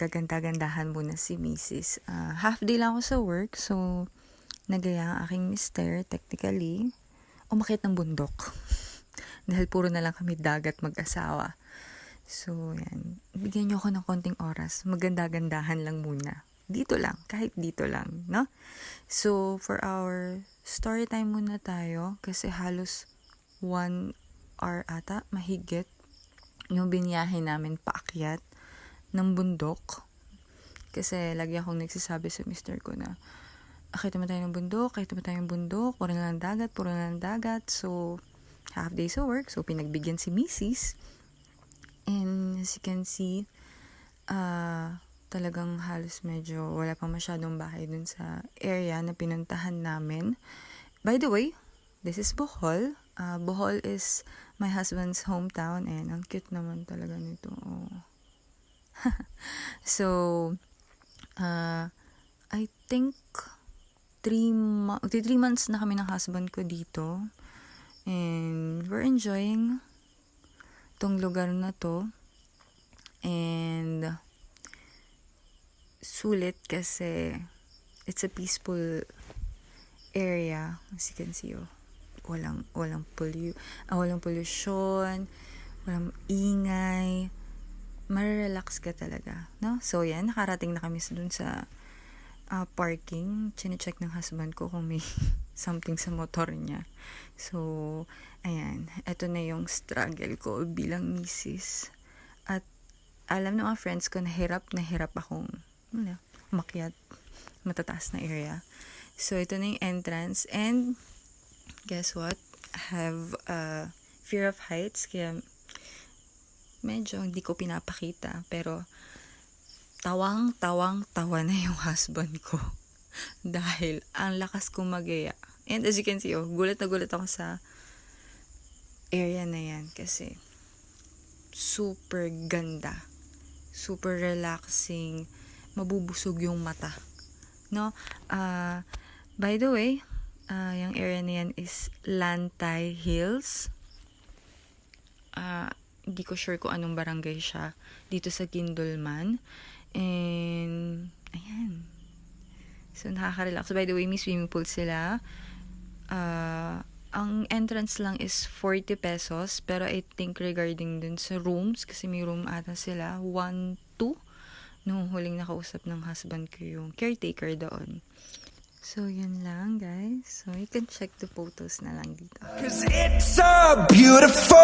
magaganda-gandahan muna si Mrs. Half day lang ako sa work, so nagaya ang aking mister, technically, umakyat ng bundok. Dahil puro na lang kami dagat mag-asawa. So, yan. Bigyan niyo ako ng konting oras. Maganda-gandahan lang muna. Dito lang. Kahit dito lang, no? So, for our story time muna tayo. Kasi halos 1 hour ata, mahigit, yung biniyahe namin paakyat ng bundok. Kasi lagi akong nagsasabi sa mister ko na, akit naman tayo ng bundok, puro na lang dagat. So, half day sa work. So, pinagbigyan si Mrs. And as you can see, talagang halos medyo wala pang masyadong bahay dun sa area na pinuntahan namin. By the way, this is Bohol. Bohol is my husband's hometown. And ang cute naman talaga nito. Oh. So, I think 3 months na kami ng husband ko dito. And we're enjoying tong lugar na to. And sulit kasi it's a peaceful area. As you can see, walang pollution, walang ingay. Marerelax ka talaga, no? So yan, nakarating na kami dun sa parking. Chine-check ng husband ko kung may something sa motor niya. So, ayan. Ito na yung struggle ko bilang misis. At alam ng mga friends ko na hirap akong umakyat matataas na area. So, ito na yung entrance. And, guess what? I have fear of heights. Kaya, medyo hindi ko pinapakita. Pero, tawa na yung husband ko. Dahil, ang lakas kong magaya. And as you can see, gulat na gulat ako sa area na yan. Kasi, super ganda. Super relaxing. Mabubusog yung mata. No? By the way, yung area na yan is Lantay Hills. Hindi ko sure kung anong barangay siya. Dito sa Gindulman. And, ayan. So, nakaka-relax. So, by the way, may swimming pool sila. Ang entrance lang is 40 pesos. Pero I think regarding dun sa rooms, kasi may room ata sila, 1, 2. Nung huling nakausap ng husband ko yung caretaker doon. So, yun lang, guys. So, you can check the photos na lang dito. 'Cause it's a beautiful